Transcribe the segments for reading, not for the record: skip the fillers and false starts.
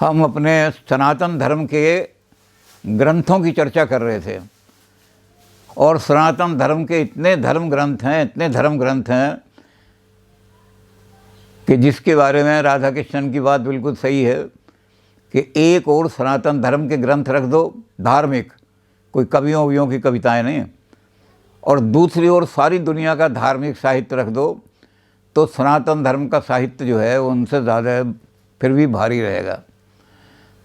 हम अपने सनातन धर्म के ग्रंथों की चर्चा कर रहे थे और सनातन धर्म के इतने धर्म ग्रंथ हैं कि जिसके बारे में राधा कृष्णन की बात बिल्कुल सही है कि एक और सनातन धर्म के ग्रंथ रख दो, धार्मिक, कोई कवियों ववियों की कविताएं नहीं, और दूसरी ओर सारी दुनिया का धार्मिक साहित्य रख दो, तो सनातन धर्म का साहित्य जो है वो उनसे ज़्यादा फिर भी भारी रहेगा।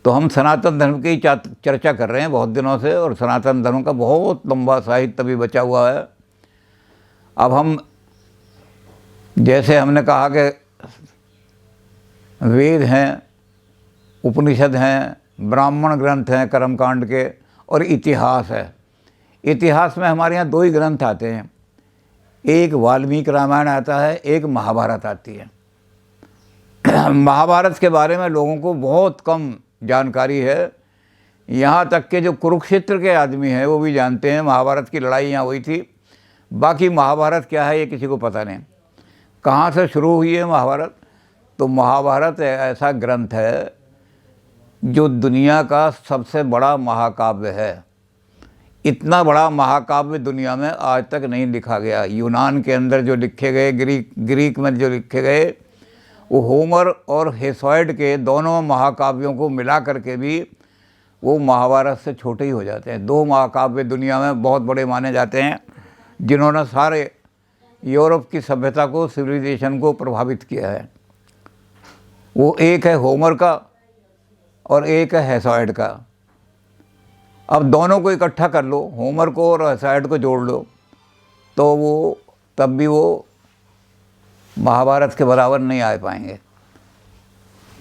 तो हम सनातन धर्म की चर्चा कर रहे हैं बहुत दिनों से, और सनातन धर्म का बहुत लंबा साहित्य भी बचा हुआ है। अब हम, जैसे हमने कहा कि वेद हैं, उपनिषद हैं, ब्राह्मण ग्रंथ हैं कर्मकांड के, और इतिहास है। इतिहास में हमारे यहाँ दो ही ग्रंथ आते हैं, एक वाल्मीकि रामायण आता है, एक महाभारत आती है। महाभारत के बारे में लोगों को बहुत कम जानकारी है। यहाँ तक के जो कुरुक्षेत्र के आदमी हैं वो भी जानते हैं महाभारत की लड़ाई यहाँ हुई थी, बाकी महाभारत क्या है ये किसी को पता नहीं। कहाँ से शुरू हुई है महाभारत? तो महाभारत ऐसा ग्रंथ है जो दुनिया का सबसे बड़ा महाकाव्य है। इतना बड़ा महाकाव्य दुनिया में आज तक नहीं लिखा गया। यूनान के अंदर जो लिखे गए, ग्रीक में जो लिखे गए, वो होमर और हेसिओड के दोनों महाकाव्यों को मिला करके भी वो महाभारत से छोटे ही हो जाते हैं। दो महाकाव्य दुनिया में बहुत बड़े माने जाते हैं जिन्होंने सारे यूरोप की सभ्यता को, सिविलाइजेशन को प्रभावित किया है। वो एक है होमर का और एक है हेसिओड का। अब दोनों को इकट्ठा कर लो, होमर को और हेसिओड को जोड़ लो, तो वो तब भी वो महाभारत के बराबर नहीं आ पाएंगे।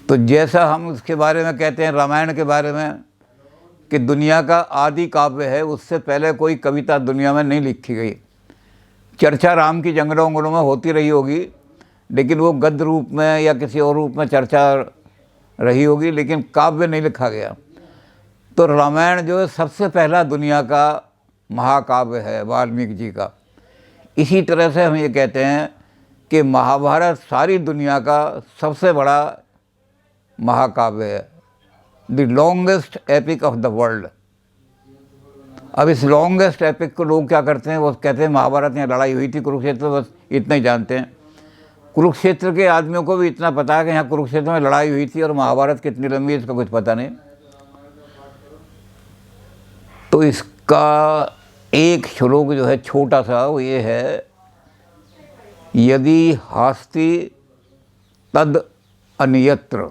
तो जैसा हम उसके बारे में कहते हैं, रामायण के बारे में, कि दुनिया का आदि काव्य है, उससे पहले कोई कविता दुनिया में नहीं लिखी गई। चर्चा राम की जंगलों वंगलों में होती रही होगी, लेकिन वो गद्य रूप में या किसी और रूप में चर्चा रही होगी, लेकिन काव्य नहीं लिखा गया। तो रामायण जो है सबसे पहला दुनिया का महाकाव्य है वाल्मीकि जी का। इसी तरह से हम ये कहते हैं कि महाभारत सारी दुनिया का सबसे बड़ा महाकाव्य है, the longest epic of the world. अब इस लॉन्गेस्ट एपिक को लोग क्या करते हैं, वो कहते हैं महाभारत यहाँ लड़ाई हुई थी कुरुक्षेत्र, बस इतना ही जानते हैं। कुरुक्षेत्र के आदमियों को भी इतना पता है कि यहाँ कुरुक्षेत्र में लड़ाई हुई थी, और महाभारत कितनी लंबी है इसका कुछ पता नहीं। तो इसका एक श्लोक जो है छोटा सा, वो ये है, यदि हास्ति तद अन्यत्र।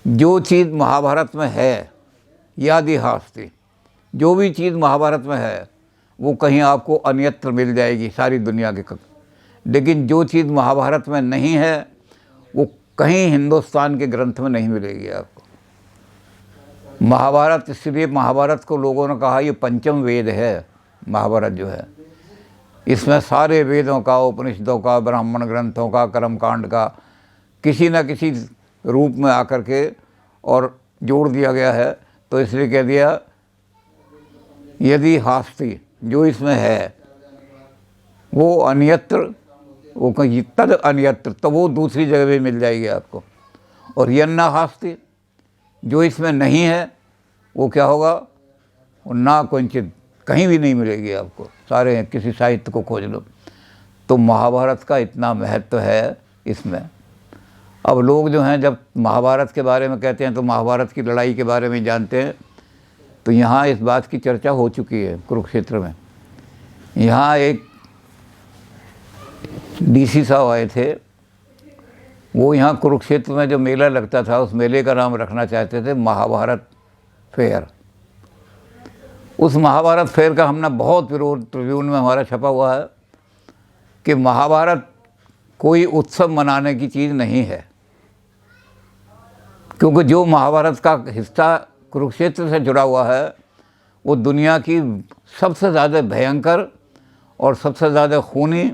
जो चीज़ महाभारत में है, यदि हास्ति, जो भी चीज़ महाभारत में है वो कहीं आपको अन्यत्र मिल जाएगी सारी दुनिया के। लेकिन जो चीज़ महाभारत में नहीं है वो कहीं हिंदुस्तान के ग्रंथ में नहीं मिलेगी आपको। महाभारत, इसलिए महाभारत को लोगों ने कहा ये पंचम वेद है। महाभारत जो है, इसमें सारे वेदों का, उपनिषदों का, ब्राह्मण ग्रंथों का, कर्मकांड का किसी न किसी रूप में आकर के और जोड़ दिया गया है। तो इसलिए कह दिया यदि हास्ति, जो इसमें है वो अन्यत्र, वो कहीं तद अन्यत्र, तो वो दूसरी जगह भी मिल जाएगी आपको। और यन्ना हास्ति, जो इसमें नहीं है वो क्या होगा, वो ना कुंचित, कहीं भी नहीं मिलेगी आपको, सारे किसी साहित्य को खोज लो। तो महाभारत का इतना महत्व है इसमें। अब लोग जो हैं जब महाभारत के बारे में कहते हैं तो महाभारत की लड़ाई के बारे में जानते हैं। तो यहाँ इस बात की चर्चा हो चुकी है कुरुक्षेत्र में। यहाँ एक डीसी साहब आए थे, वो यहाँ कुरुक्षेत्र में जो मेला लगता था उस मेले का नाम रखना चाहते थे महाभारत फेयर। उस महाभारत फेयर का हमने बहुत विरोध ट्रिब्यून में हमारा छपा हुआ है कि महाभारत कोई उत्सव मनाने की चीज़ नहीं है, क्योंकि जो महाभारत का हिस्सा कुरुक्षेत्र से जुड़ा हुआ है वो दुनिया की सबसे ज़्यादा भयंकर और सबसे ज़्यादा खूनी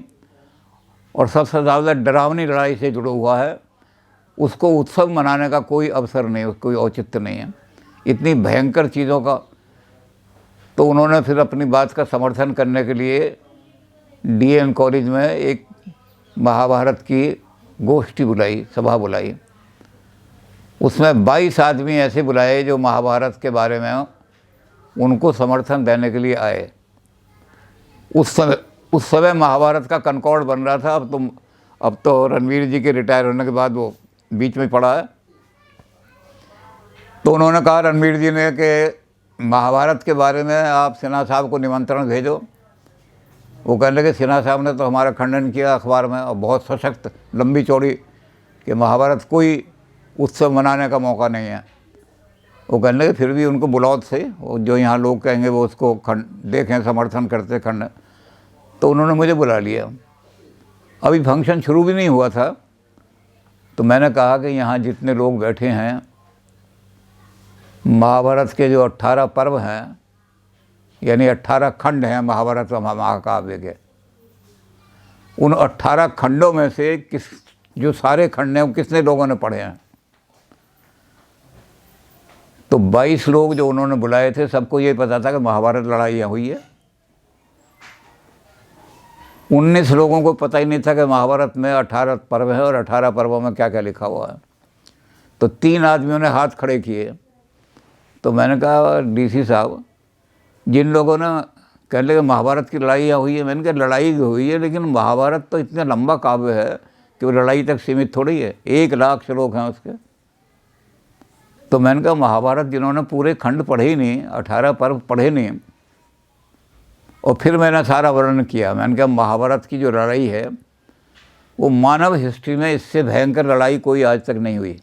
और सबसे ज़्यादा डरावनी लड़ाई से जुड़ा हुआ है। उसको उत्सव मनाने का कोई अवसर नहीं, कोई औचित्य नहीं है इतनी भयंकर चीज़ों का। तो उन्होंने फिर अपनी बात का समर्थन करने के लिए डीएन कॉलेज में एक महाभारत की गोष्ठी बुलाई, सभा बुलाई। उसमें 22 आदमी ऐसे बुलाए जो महाभारत के बारे में उनको समर्थन देने के लिए आए। उस समय महाभारत का कनकॉर्ड बन रहा था। अब तो रणवीर जी के रिटायर होने के बाद वो बीच में पड़ा है। तो उन्होंने कहा रणवीर जी ने कि महाभारत के बारे में आप सिन्हा साहब को निमंत्रण भेजो। वो कहने लगे सिन्हा साहब ने तो हमारा खंडन किया अखबार में, और बहुत सशक्त लंबी चौड़ी, कि महाभारत कोई उत्सव मनाने का मौका नहीं है। वो कहने लगे फिर भी उनको बुलाओ से, वो जो यहाँ लोग कहेंगे वो उसको देखें, समर्थन करते खंड। तो उन्होंने मुझे बुला लिया। अभी फंक्शन शुरू भी नहीं हुआ था, तो मैंने कहा कि यहाँ जितने लोग बैठे हैं, महाभारत के जो 18 पर्व हैं, यानी 18 खंड हैं महाभारत महाकाव्य के, उन 18 खंडों में से जो सारे खंड हैं वो कितने लोगों ने पढ़े हैं। तो 22 लोग जो उन्होंने बुलाए थे, सबको ये पता था कि महाभारत लड़ाइयाँ हुई है। 19 लोगों को पता ही नहीं था कि महाभारत में 18 पर्व है और 18 पर्वों में क्या क्या लिखा हुआ है। तो 3 आदमियों ने हाथ खड़े किए। तो मैंने कहा डीसी साहब, जिन लोगों ने कह लगे महाभारत की लड़ाइयाँ हुई है, मैंने कहा लड़ाई हुई है, लेकिन महाभारत तो इतना लंबा काव्य है कि वो लड़ाई तक सीमित थोड़ी है। 1 लाख श्लोक हैं उसके। तो मैंने कहा महाभारत जिन्होंने पूरे खंड पढ़े ही नहीं, 18 पर्व पढ़े नहीं, और फिर मैंने सारा वर्णन किया। मैंने कहा महाभारत की जो लड़ाई है वो मानव हिस्ट्री में इससे भयंकर लड़ाई कोई आज तक नहीं हुई।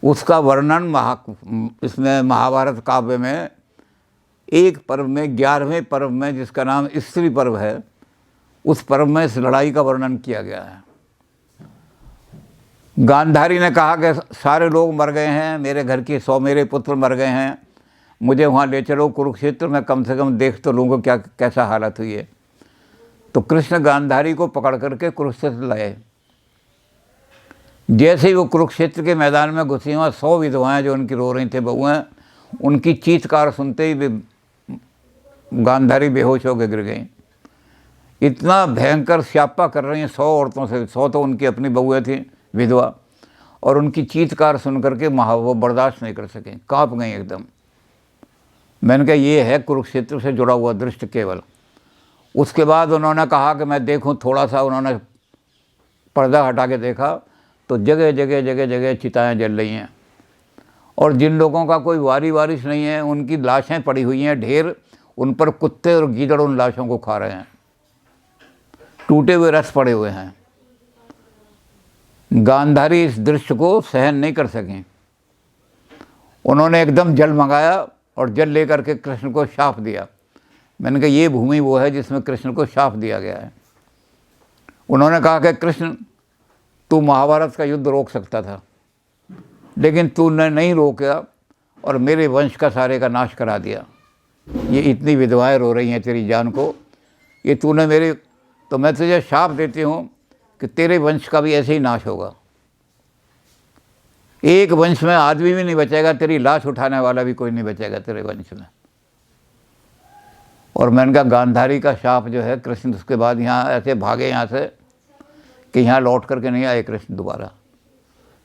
उसका वर्णन इसमें महाभारत काव्य में एक पर्व में, 11वें पर्व में, जिसका नाम स्त्री पर्व है, उस पर्व में इस लड़ाई का वर्णन किया गया है। गांधारी ने कहा कि सारे लोग मर गए हैं, मेरे घर के 100 मेरे पुत्र मर गए हैं, मुझे वहाँ ले चलो कुरुक्षेत्र में, कम से कम देख तो लूँगा क्या कैसा हालत हुई है। तो कृष्ण गांधारी को पकड़ करके कुरुक्षेत्र लाए। जैसे ही वो कुरुक्षेत्र के मैदान में घुसी, वहाँ 100 विधवाएँ जो उनकी रो रही थी बहुएँ, उनकी चीत्कार सुनते ही गांधारी बेहोश होकर गिर गई। इतना भयंकर स्यापा कर रही हैं 100 औरतों से, 100 तो उनकी अपनी बहुएँ थीं विधवा, और उनकी चीत्कार सुन करके वो बर्दाश्त नहीं कर सकें, काँप गई एकदम। मैंने कहा ये है कुरुक्षेत्र से जुड़ा हुआ दृश्य केवल। उसके बाद उन्होंने कहा कि मैं देखूं थोड़ा सा। उन्होंने पर्दा हटा के देखा तो जगह जगह जगह जगह चिताएँ जल रही हैं, और जिन लोगों का कोई वारिश नहीं है, उनकी लाशें पड़ी हुई हैं ढेर, उन पर कुत्ते और गीदड़ उन लाशों को खा रहे हैं, टूटे हुए रस पड़े हुए हैं। गांधारी इस दृश्य को सहन नहीं कर सकें। उन्होंने एकदम जल मंगाया और जल लेकर के कृष्ण को शाप दिया। मैंने कहा ये भूमि वो है जिसमें कृष्ण को शाप दिया गया है। उन्होंने कहा कि कृष्ण, तू महाभारत का युद्ध रोक सकता था, लेकिन तूने नहीं रोका और मेरे वंश का सारे का नाश करा दिया। ये इतनी विधवाएं रो रही हैं तेरी जान को, ये तूने मेरे, तो मैं तुझे शाप देती हूँ कि तेरे वंश का भी ऐसे ही नाश होगा। एक वंश में आदमी भी नहीं बचेगा, तेरी लाश उठाने वाला भी कोई नहीं बचेगा तेरे वंश में। और मैंने कहा गांधारी का शाप जो है, कृष्ण उसके बाद यहाँ ऐसे भागे यहाँ से कि यहाँ लौट करके नहीं आए कृष्ण दोबारा,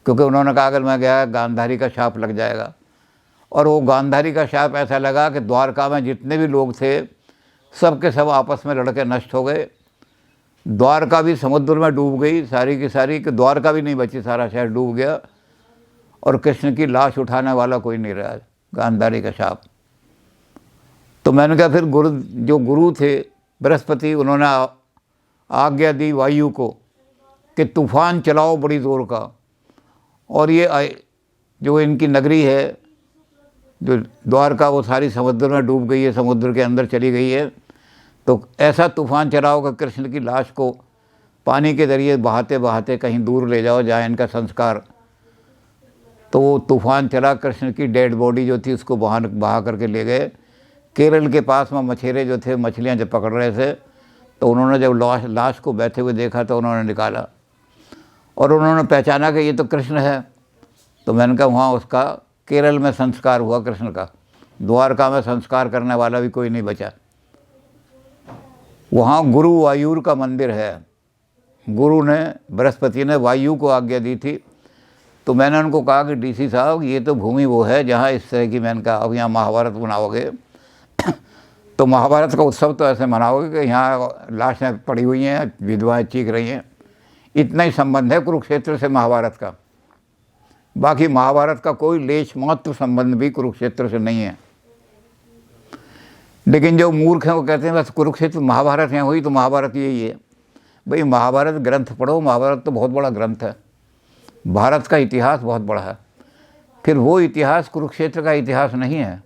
क्योंकि उन्होंने कहा अगर मैं गया गांधारी का शाप लग जाएगा। और वो गांधारी का शाप ऐसा लगा कि द्वारका में जितने भी लोग थे सब के सब आपस में लड़के नष्ट हो गए। द्वारका भी समुद्र में डूब गई सारी की सारी, कि द्वारका भी नहीं बची, सारा शहर डूब गया, और कृष्ण की लाश उठाने वाला कोई नहीं रहा। गांधारी का शाप। तो मैंने कहा फिर जो गुरु थे बृहस्पति, उन्होंने आज्ञा दी वायु को कि तूफान चलाओ बड़ी ज़ोर का, और ये जो इनकी नगरी है जो द्वारका, वो सारी समुद्र में डूब गई है, समुद्र के अंदर चली गई है। तो ऐसा तूफान चलाओ कि कृष्ण की लाश को पानी के ज़रिए बहाते बहाते कहीं दूर ले जाओ जहाँ इनका संस्कार। तो वो तूफान चला, कृष्ण की डेड बॉडी जो थी उसको बहा करके ले गए। केरल के पास में मछेरे जो थे मछलियाँ जब पकड़ रहे थे, तो उन्होंने जब लाश को बैठे हुए देखा तो उन्होंने निकाला, और उन्होंने पहचाना कि ये तो कृष्ण है। तो मैंने कहा वहाँ उसका केरल में संस्कार हुआ कृष्ण का, द्वारका में संस्कार करने वाला भी कोई नहीं बचा। वहाँ गुरु वायुर का मंदिर है। गुरु ने, बृहस्पति ने वायु को आज्ञा दी थी तो मैंने उनको कहा कि डीसी साहब ये तो भूमि वो है जहाँ इस तरह की, मैंने कहा अब यहाँ महाभारत बनाओगे तो महाभारत का उत्सव तो ऐसे मनाओगे कि यहाँ लाशें पड़ी हुई हैं, विधवाएं चीख रही हैं। इतना ही संबंध है कुरुक्षेत्र से महाभारत का, बाकी महाभारत का कोई लेश मात्र संबंध भी कुरुक्षेत्र से नहीं है। लेकिन जो मूर्ख हैं वो कहते हैं बस कुरुक्षेत्र महाभारत यहाँ हुई तो महाभारत यही है। भाई महाभारत ग्रंथ पढ़ो, महाभारत तो बहुत बड़ा ग्रंथ है, भारत का इतिहास बहुत बड़ा है। फिर वो इतिहास कुरुक्षेत्र का इतिहास नहीं है,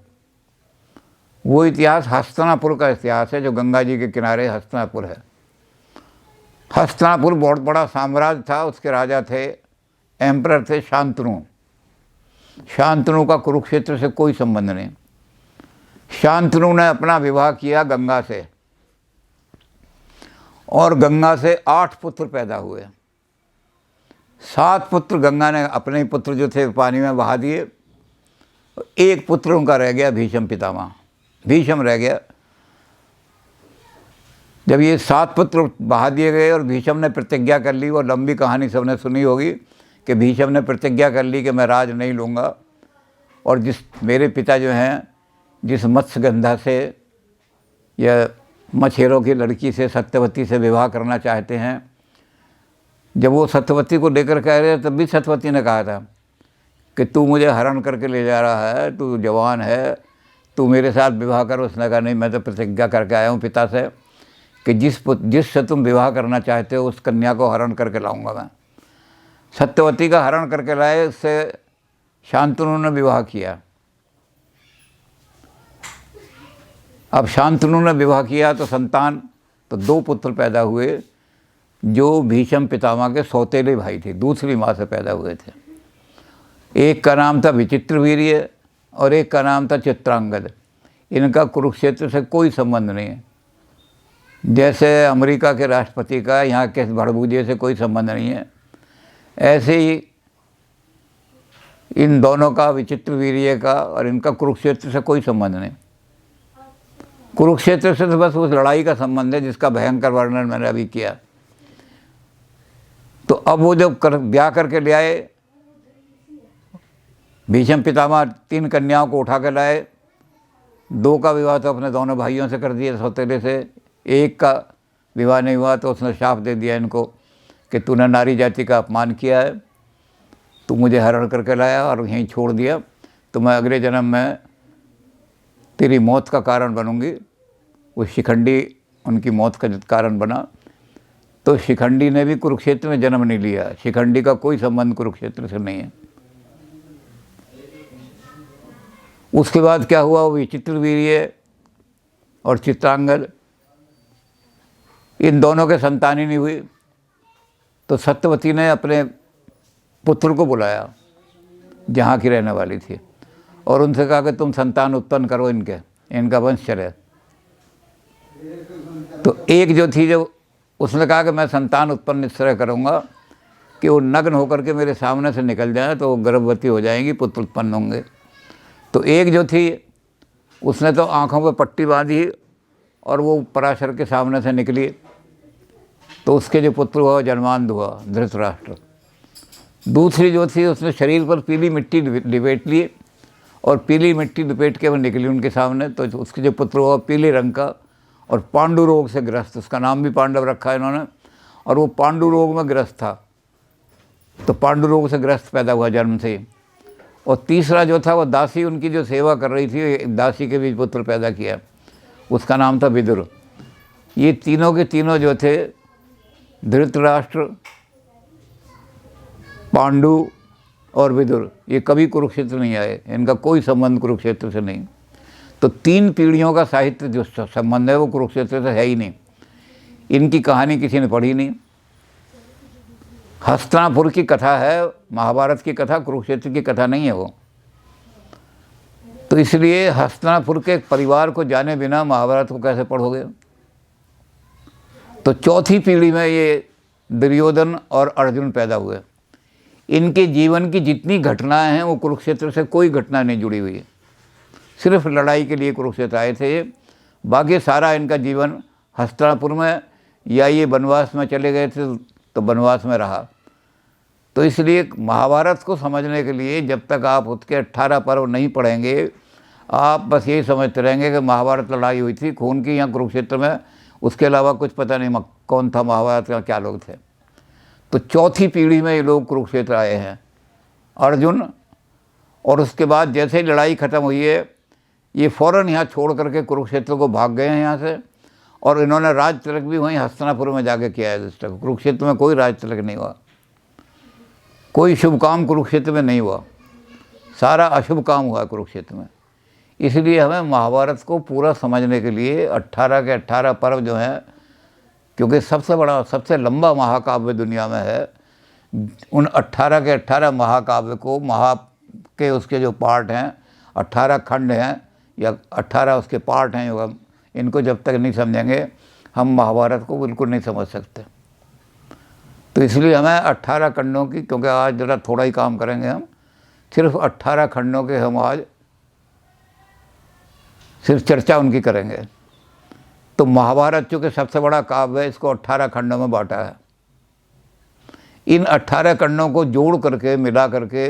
वो इतिहास हस्तिनापुर का इतिहास है, जो गंगा जी के किनारे हस्तिनापुर है। हस्तिनापुर बहुत बड़ा साम्राज्य था, उसके राजा थे, एम्परर थे शांतनु। शांतनु का कुरुक्षेत्र से कोई संबंध नहीं। शांतनु ने अपना विवाह किया गंगा से, और गंगा से 8 पुत्र पैदा हुए। 7 पुत्र गंगा ने अपने पुत्र जो थे पानी में बहा दिए, एक पुत्र उनका रह गया भीष्म पितामह, भीष्म रह गया। जब ये 7 पुत्र बहा दिए गए और भीष्म ने प्रतिज्ञा कर ली, वो लंबी कहानी सबने सुनी होगी कि भीष्म ने प्रतिज्ञा कर ली कि मैं राज नहीं लूँगा, और जिस मेरे पिता जो हैं जिस मत्स्यगंधा से या मछेरों की लड़की से, सत्यवती से विवाह करना चाहते हैं, जब वो सत्यवती को लेकर कह रहे तब भी सत्यवती ने कहा था कि तू मुझे हरण करके ले जा रहा है, तू जवान है, तू मेरे साथ विवाह कर। उसने कहा नहीं, मैं तो प्रतिज्ञा करके आया हूँ पिता से कि जिससे तुम विवाह करना चाहते हो उस कन्या को हरण करके लाऊंगा मैं। सत्यवती का हरण करके लाए, उससे शांतनु ने विवाह किया। अब शांतनु ने विवाह किया तो संतान, तो 2 पुत्र पैदा हुए जो भीष्म पितामह के सौतेले भाई थे, दूसरी माँ से पैदा हुए थे। एक का नाम था विचित्रवीर्य और एक का नाम था चित्रांगद। इनका कुरुक्षेत्र से कोई संबंध नहीं है। जैसे अमेरिका के राष्ट्रपति का यहाँ के भड़बूजे से कोई संबंध नहीं है, ऐसे ही इन दोनों का, विचित्रवीर्य का और इनका कुरुक्षेत्र से कोई संबंध नहीं। कुरुक्षेत्र से तो बस उस लड़ाई का संबंध है जिसका भयंकर वर्णन मैंने अभी किया। तो अब वो जब ब्याह करके ले आए, भीष्म पितामह 3 कन्याओं को उठा कर लाए। 2 का विवाह तो अपने दोनों भाइयों से कर दिया सौतेले से, 1 का विवाह नहीं हुआ तो उसने शाप दे दिया इनको कि तूने नारी जाति का अपमान किया है, तू मुझे हरण करके लाया और यहीं छोड़ दिया, तो मैं अगले जन्म में तेरी मौत का कारण बनूंगी। वो शिखंडी उनकी मौत का कारण बना। तो शिखंडी ने भी कुरुक्षेत्र में जन्म नहीं लिया, शिखंडी का कोई संबंध कुरुक्षेत्र से नहीं है। उसके बाद क्या हुआ, वो विचित्रवीर्य और चित्रांगद, इन दोनों के संतान ही नहीं हुई। तो सत्यवती ने अपने पुत्र को बुलाया जहाँ की रहने वाली थी, और उनसे कहा कि तुम संतान उत्पन्न करो, इनका वंश चले। तो एक जो थी, जो उसने कहा कि मैं संतान उत्पन्न इस तरह करूँगा कि वो नग्न होकर के मेरे सामने से निकल जाए तो वो गर्भवती हो जाएंगी, पुत्र उत्पन्न होंगे। तो एक जो थी उसने तो आँखों पर पट्टी बांधी और वो पराशर के सामने से निकली, तो उसके जो पुत्र हुआ जन्मांध हुआ, धृतराष्ट्र। दूसरी जो थी उसने शरीर पर पीली मिट्टी लिपेट ली और पीली मिट्टी लपेट के वो निकली उनके सामने, तो उसके जो पुत्र हुआ पीले रंग का और पांडु रोग से ग्रस्त, उसका नाम भी पांडव रखा है इन्होंने, और वो पांडु रोग में ग्रस्त था, तो पांडु रोग से ग्रस्त पैदा हुआ जन्म से ही। और तीसरा जो था वो दासी उनकी जो सेवा कर रही थी, दासी के भी पुत्र पैदा किया, उसका नाम था विदुर। ये तीनों के तीनों जो थे, धृतराष्ट्र, पांडु और विदुर, ये कभी कुरुक्षेत्र नहीं आए, इनका कोई संबंध कुरुक्षेत्र से नहीं। तो 3 पीढ़ियों का साहित्य जो संबंध है वो कुरुक्षेत्र से है ही नहीं। इनकी कहानी किसी ने पढ़ी नहीं। हस्तिनापुर की कथा है, महाभारत की कथा, कुरुक्षेत्र की कथा नहीं है वो। तो इसलिए हस्तिनापुर के परिवार को जाने बिना महाभारत को कैसे पढ़ोगे। तो चौथी पीढ़ी में ये दुर्योधन और अर्जुन पैदा हुए। इनके जीवन की जितनी घटनाएं हैं वो कुरुक्षेत्र से कोई घटना नहीं जुड़ी हुई है, सिर्फ लड़ाई के लिए कुरुक्षेत्र आए थे ये। बाकी सारा इनका जीवन हस्तिनापुर में, या ये वनवास में चले गए थे तो वनवास में रहा। तो इसलिए महाभारत को समझने के लिए जब तक आप उसके 18 पर्व नहीं पढ़ेंगे, आप बस यही समझते रहेंगे कि महाभारत लड़ाई हुई थी खून की यहाँ कुरुक्षेत्र में, उसके अलावा कुछ पता नहीं कौन था महाभारत का, क्या लोग थे। तो चौथी पीढ़ी में ये लोग कुरुक्षेत्र आए हैं, अर्जुन। और उसके बाद जैसे ही लड़ाई ख़त्म हुई है, ये फ़ौरन यहाँ छोड़ करके कुरुक्षेत्र को भाग गए हैं यहाँ से, और इन्होंने राज तिलक भी वहीं हस्तिनापुर में जाके किया है। युधिष्ठिर कुरुक्षेत्र में कोई राज तिलक नहीं हुआ, कोई शुभ काम कुरुक्षेत्र में नहीं हुआ, सारा अशुभ काम हुआ कुरुक्षेत्र में। इसलिए हमें महाभारत को पूरा समझने के लिए 18 के 18 पर्व जो हैं, क्योंकि सबसे बड़ा सबसे लंबा महाकाव्य दुनिया में है, उन 18 के 18 महाकाव्य को के उसके जो पार्ट हैं, 18 खंड हैं या 18 उसके पार्ट हैं युगम, इनको जब तक नहीं समझेंगे हम महाभारत को बिल्कुल नहीं समझ सकते। तो इसलिए हमें 18 खंडों की, क्योंकि आज ज़रा थोड़ा ही काम करेंगे हम, सिर्फ 18 खंडों के हम आज सिर्फ चर्चा उनकी करेंगे। तो महाभारत चूँकि सबसे बड़ा काव्य है, इसको 18 खंडों में बांटा है। इन 18 खंडों को जोड़ करके मिला करके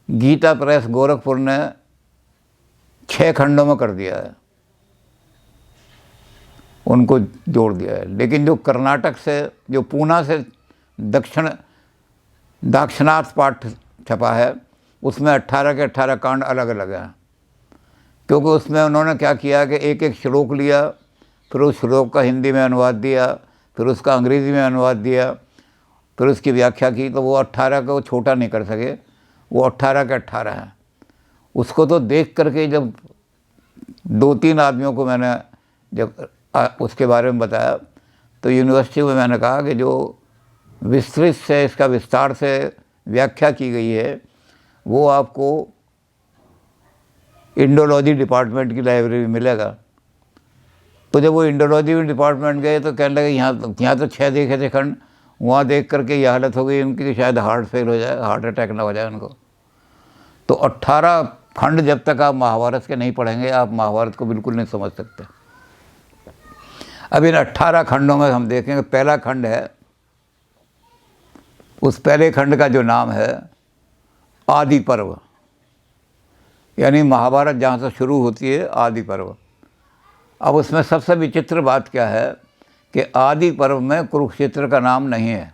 गीता प्रेस गोरखपुर ने 6 खंडों में कर दिया है, उनको जोड़ दिया है। लेकिन जो कर्नाटक से, जो पूना से दाक्षिणात्य पाठ छपा है, उसमें 18 के 18 कांड अलग अलग हैं, क्योंकि उसमें उन्होंने क्या किया कि एक एक श्लोक लिया, फिर उस श्लोक का हिंदी में अनुवाद दिया, फिर उसका अंग्रेज़ी में अनुवाद दिया, फिर उसकी व्याख्या की। तो वो 18 को छोटा नहीं कर सके, वो 18 के 18 हैं। उसको तो देख करके जब 2-3 आदमियों को मैंने जब उसके बारे में बताया, तो यूनिवर्सिटी में मैंने कहा कि जो विस्तृत से इसका विस्तार से व्याख्या की गई है, वो आपको इंडोलॉजी डिपार्टमेंट की लाइब्रेरी में मिलेगा। तो जब वो इंडोलॉजी डिपार्टमेंट गए तो कहने लगे यहाँ तो 6 देखे थे खंड, वहाँ देख करके ये हालत हो गई उनकी कि शायद हार्ट फेल हो जाए, हार्ट अटैक ना हो जाए उनको। तो 18 खंड जब तक आप महाभारत के नहीं पढ़ेंगे, आप महाभारत को बिल्कुल नहीं समझ सकते। अब इन 18 खंडों में हम देखेंगे, पहला खंड है, उस पहले खंड का जो नाम है आदि पर्व, यानी महाभारत जहाँ से शुरू होती है आदि पर्व। अब उसमें सबसे विचित्र बात क्या है कि आदि पर्व में कुरुक्षेत्र का नाम नहीं है।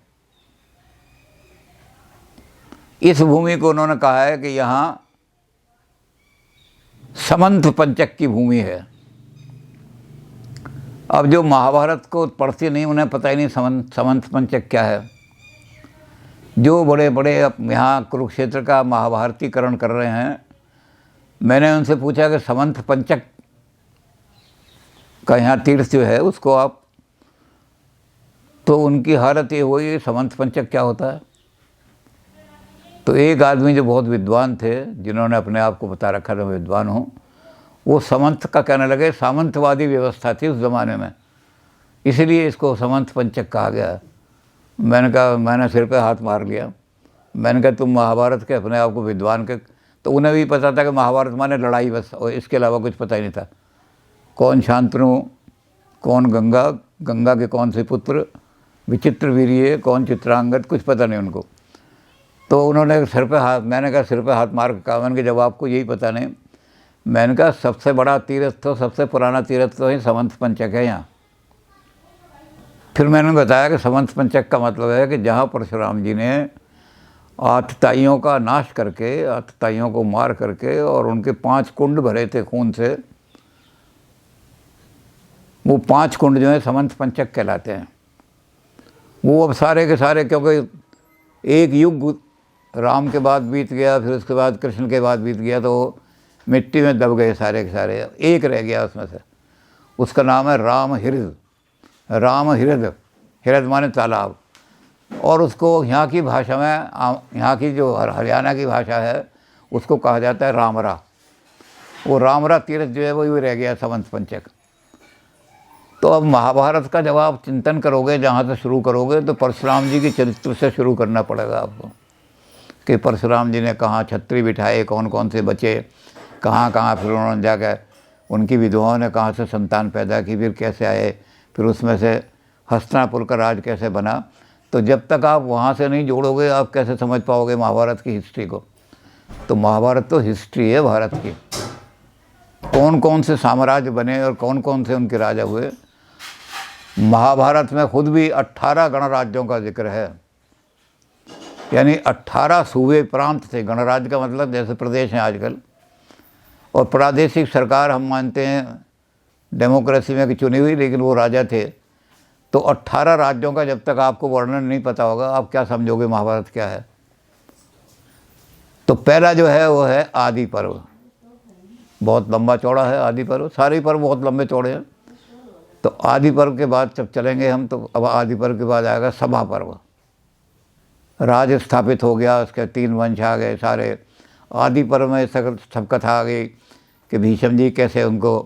इस भूमि को उन्होंने कहा है कि यहाँ समंत पंचक की भूमि है। अब जो महाभारत को पढ़ते नहीं, उन्हें पता ही नहीं समंत पंचक क्या है। जो बड़े बड़े यहाँ कुरुक्षेत्र का महाभारतीकरण कर रहे हैं, मैंने उनसे पूछा कि समंत पंचक का यहाँ तीर्थ जो है उसको आप, तो उनकी हालत ये हुई, समंत पंचक क्या होता है। तो एक आदमी जो बहुत विद्वान थे, जिन्होंने अपने आप को बता रखा था विद्वान हूँ, वो समंत का कहने लगे, सामंतवादी व्यवस्था थी उस ज़माने में, इसलिए इसको समंत पंचक कहा गया। मैंने कहा, मैंने सिर पे हाथ मार लिया। मैंने कहा तुम महाभारत के अपने आप को विद्वान के, तो उन्हें भी पता था कि महाभारत माने लड़ाई बस, और इसके अलावा कुछ पता ही नहीं था। कौन शांतनु, कौन गंगा, गंगा के कौन से पुत्र, विचित्र वीर्य, कौन चित्रांगद, कुछ पता नहीं उनको। तो उन्होंने सिर पे हाथ, मैंने कहा सिर पे हाथ मार के कहा, मैंने कहा जब आपको यही पता नहीं। मैंने कहा सबसे बड़ा तीर्थ तो, सबसे पुराना तीर्थ तो ही समंत पंचक है यहाँ। फिर मैंने बताया कि समंत पंचक का मतलब है कि जहाँ परशुराम जी ने आतताइयों का नाश करके, आतताइयों को मार करके, और उनके 5 कुंड भरे थे खून से, वो 5 कुंड जो है समंत पंचक कहलाते हैं। वो अब सारे के सारे, क्योंकि एक युग राम के बाद बीत गया, फिर उसके बाद कृष्ण के बाद बीत गया, तो मिट्टी में दब गए सारे के सारे। एक रह गया उसमें से, उसका नाम है राम हृद। राम हृद, हृद माने तालाब, और उसको यहाँ की भाषा में, यहाँ की जो हरियाणा की भाषा है, उसको कहा जाता है रामरा। वो रामरा तीर्थ जो है वो रह गया समंत पंचक। तो अब महाभारत का जब आप चिंतन करोगे, जहाँ से शुरू करोगे, तो परशुराम जी के चरित्र से शुरू करना पड़ेगा आपको, कि परशुराम जी ने कहाँ छत्री बिठाए, कौन कौन से बचे, कहाँ कहाँ फिर उन्होंने जाकर, उनकी विधवाओं ने कहाँ से संतान पैदा की, फिर कैसे आए, फिर उसमें से हस्तिनापुर का राज कैसे बना। तो जब तक आप वहाँ से नहीं जोड़ोगे आप कैसे समझ पाओगे महाभारत की हिस्ट्री को। तो महाभारत तो हिस्ट्री है भारत की, कौन कौन से साम्राज्य बने और कौन कौन से उनके राजा हुए। महाभारत में खुद भी 18 गणराज्यों का जिक्र है, यानी 18 सूबे प्रांत थे। गणराज्य का मतलब जैसे प्रदेश हैं आजकल, और प्रादेशिक सरकार हम मानते हैं डेमोक्रेसी में कि चुनी हुई, लेकिन वो राजा थे। तो 18 राज्यों का जब तक आपको वर्णन नहीं पता होगा आप क्या समझोगे महाभारत क्या है। तो पहला जो है वो है आदि पर्व, बहुत लंबा चौड़ा है आदि पर्व, सारे पर्व बहुत लंबे चौड़े हैं। तो आदि पर्व के बाद जब चलेंगे हम, तो अब आदि पर्व के बाद आएगा सभा पर्व। राज स्थापित हो गया, उसके 3 वंश आ गए सारे। आदि पर्व में सब कथा आ गई कि भीष्म जी कैसे उनको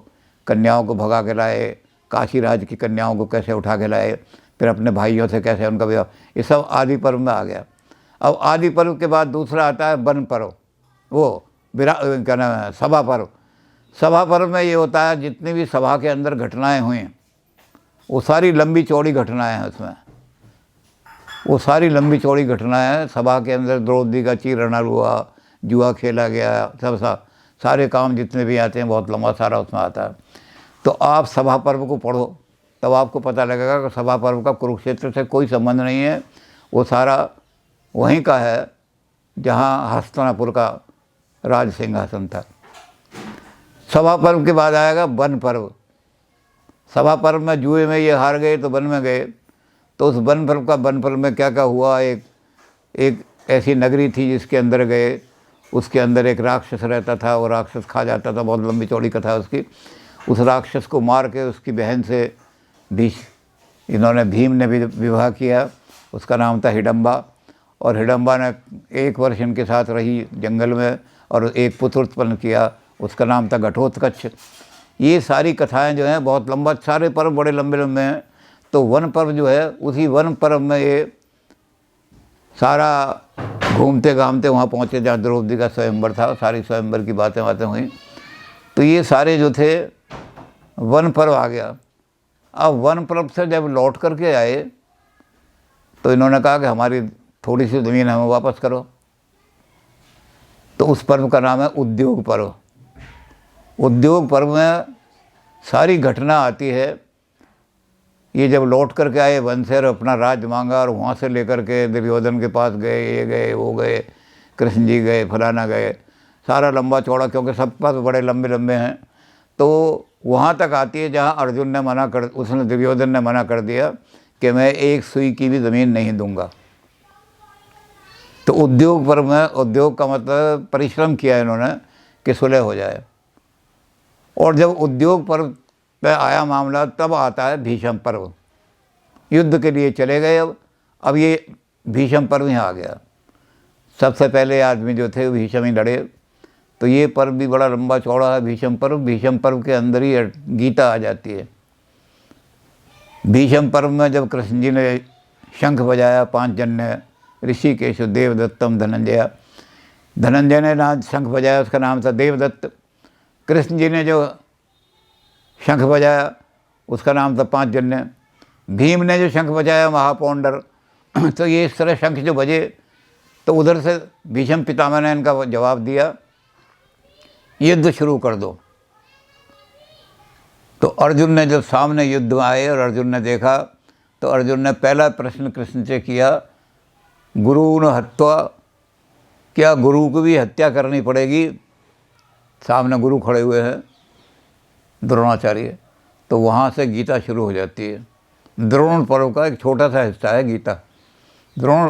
कन्याओं को भगा के लाए, काशी राज की कन्याओं को कैसे उठा के लाए, फिर अपने भाइयों से कैसे उनका विवाह, ये सब आदि पर्व में आ गया। अब आदि पर्व के बाद दूसरा आता है वन पर्व, वो क्या नाम है, सभा पर्व। सभा पर्व में ये होता है जितनी भी सभा के अंदर घटनाएं हुई वो सारी लंबी चौड़ी घटनाएं हैं उसमें, वो सारी लंबी चौड़ी घटनाएं हैं। सभा के अंदर द्रौपदी का चीरहरण हुआ, जुआ खेला गया, सब सारे काम जितने भी आते हैं बहुत लंबा सारा उसमें आता है। तो आप सभा पर्व को पढ़ो तब आपको पता लगेगा कि सभा पर्व का कुरुक्षेत्र से कोई संबंध नहीं है, वो सारा वहीं का है जहाँ हस्तिनापुर का राज सिंहासन था। सभा पर्व के बाद आएगा वन पर्व। सभा पर्व में जुए में ये हार गए तो वन में गए, तो उस वन पर्व में क्या क्या हुआ, एक ऐसी नगरी थी जिसके अंदर गए, उसके अंदर एक राक्षस रहता था, वो राक्षस खा जाता था, बहुत लंबी चौड़ी कथा है उसकी। उस राक्षस को मार के उसकी बहन से भीम ने भी विवाह किया, उसका नाम था हिडम्बा। और हिडम्बा ने 1 वर्ष इनके साथ रही जंगल में और एक पुत्र उत्पन्न किया, उसका नाम था घटोत्कच। ये सारी कथाएं जो हैं बहुत लंबा, सारे पर्व बड़े लंबे लंबे हैं। तो वन पर्व जो है, उसी वन पर्व में ये सारा घूमते घामते वहाँ पहुँचे जहाँ द्रौपदी का स्वयंवर था, सारी स्वयंवर की बातें हुई। तो ये सारे जो थे वन पर्व आ गया। अब वन पर्व से जब लौट करके आए तो इन्होंने कहा कि हमारी थोड़ी सी ज़मीन हमें वापस करो। तो उस पर्व का नाम है उद्योग पर्व। उद्योग पर्व में सारी घटना आती है। ये जब लौट करके आए वन से और अपना राज मांगा, और वहाँ से लेकर के दुर्योधन के पास गए, ये गए वो गए, कृष्ण जी गए, फलाना गए, सारा लंबा चौड़ा, क्योंकि सब पास बड़े लंबे लंबे हैं। तो वहाँ तक आती है जहाँ अर्जुन ने उसने दुर्योधन ने मना कर दिया कि मैं एक सुई की भी ज़मीन नहीं दूंगा। तो उद्योग पर्व में, उद्योग का मतलब परिश्रम किया इन्होंने कि सुलह हो जाए। और जब उद्योग पर्व पे आया मामला, तब आता है भीष्म पर्व। युद्ध के लिए चले गए। अब ये भीष्म पर्व यहाँ आ गया। सबसे पहले आदमी जो थे भीष्म ही लड़े। तो ये पर्व भी बड़ा लंबा चौड़ा है भीष्म पर्व। भीष्म पर्व के अंदर ही गीता आ जाती है। भीष्म पर्व में जब कृष्ण जी ने शंख बजाया, 5 जन ने, ऋषिकेश देवदत्तम धनंजय ने ना शंख बजाया, उसका नाम था देवदत्त। कृष्ण जी ने जो शंख बजाया उसका नाम था 5 जन ने। भीम ने जो शंख बजाया महापौंडर। तो ये इस तरह शंख जो बजे, तो उधर से भीष्म पितामह ने इनका जवाब दिया, युद्ध शुरू कर दो। तो अर्जुन ने जब सामने युद्ध आए और अर्जुन ने देखा, तो अर्जुन ने पहला प्रश्न कृष्ण से किया, गुरु न हत्वा, क्या गुरु को भी हत्या करनी पड़ेगी? सामने गुरु खड़े हुए हैं, द्रोणाचार्य। तो वहाँ से गीता शुरू हो जाती है। द्रोण पर्व का एक छोटा सा हिस्सा है गीता।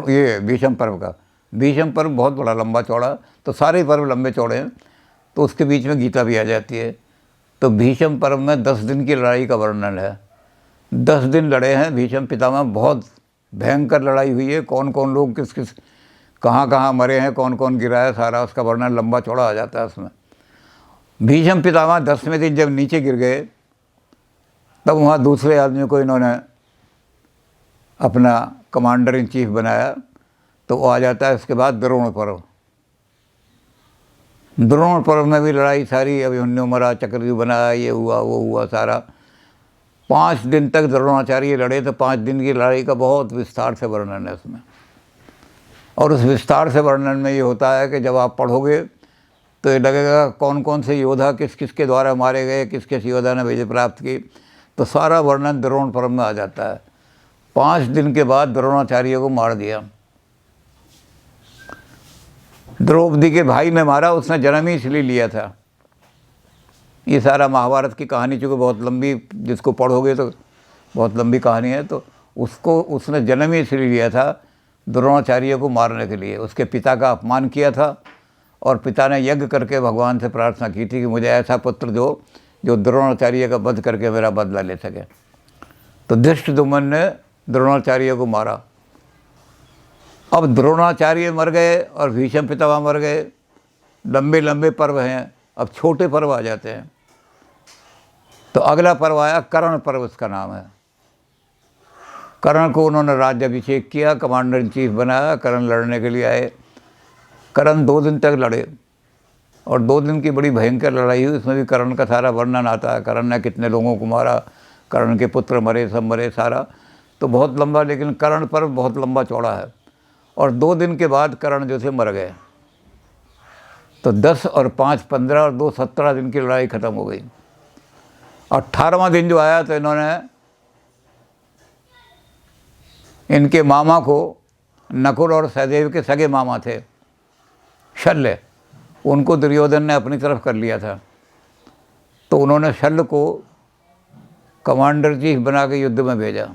ये भीष्म पर्व का। भीष्म पर्व बहुत बड़ा लंबा चौड़ा, तो सारे पर्व लंबे चौड़े हैं, तो उसके बीच में गीता भी आ जाती है। तो भीष्म पर्व में 10 दिन की लड़ाई का वर्णन है। 10 दिन लड़े हैं भीष्म पितामह, बहुत भयंकर लड़ाई हुई है। कौन कौन लोग किस किस कहाँ कहाँ मरे हैं, कौन कौन गिरा है, सारा उसका वर्णन लंबा चौड़ा आ जाता है उसमें। भीष्म पितामह 10वें दिन जब नीचे गिर गए, तब वहाँ दूसरे आदमी को इन्होंने अपना कमांडर इन चीफ बनाया। तो वो आ जाता है उसके बाद द्रोण पर्व। द्रोण पर्व में भी लड़ाई सारी, अभिमन्यु मरा, चक्रव्यूह बनाया, ये हुआ वो हुआ सारा। 5 दिन तक द्रोणाचार्य लड़े, तो 5 दिन की लड़ाई का बहुत विस्तार से वर्णन है उसमें। और उस विस्तार से वर्णन में ये होता है कि जब आप पढ़ोगे तो ये लगेगा कौन कौन से योद्धा किस किस के द्वारा मारे गए, किस किस योद्धा ने विजय प्राप्त की, तो सारा वर्णन द्रोण पर्व में आ जाता है। 5 दिन के बाद द्रोणाचार्य को मार दिया। द्रौपदी के भाई ने मारा, उसने जन्म ही इसलिए लिया था। ये सारा महाभारत की कहानी चूँकि बहुत लंबी, जिसको पढ़ोगे तो बहुत लंबी कहानी है, तो उसने जन्म ही इसलिए लिया था द्रोणाचार्य को मारने के लिए। उसके पिता का अपमान किया था और पिता ने यज्ञ करके भगवान से प्रार्थना की थी कि मुझे ऐसा पुत्र दो जो द्रोणाचार्य का वध करके मेरा बदला ले सके। तो धृष्टद्युम्न ने द्रोणाचार्य को मारा। अब द्रोणाचार्य मर गए और भीष्म पितामह मर गए। लंबे लंबे पर्व हैं, अब छोटे पर्व आ जाते हैं। तो अगला पर्व आया कर्ण पर्व, उसका नाम है। कर्ण को उन्होंने राज्याभिषेक किया, कमांडर इन चीफ बनाया। कर्ण लड़ने के लिए आए। कर्ण 2 दिन तक लड़े और 2 दिन की बड़ी भयंकर लड़ाई हुई। उसमें भी कर्ण का सारा वर्णन आता है। कर्ण ने कितने लोगों को मारा, कर्ण के पुत्र मरे, सब मरे, सारा तो बहुत लंबा, लेकिन कर्ण पर्व बहुत लंबा चौड़ा है। और 2 दिन के बाद कर्ण जो थे मर गए। तो 10 और 5 15 और 2 17 दिन की लड़ाई खत्म हो गई। 18वां दिन जो आया तो इन्होंने इनके मामा को, नकुल और सहदेव के सगे मामा थे शल्य, उनको दुर्योधन ने अपनी तरफ कर लिया था। तो उन्होंने शल्य को कमांडर चीफ बना के युद्ध में भेजा।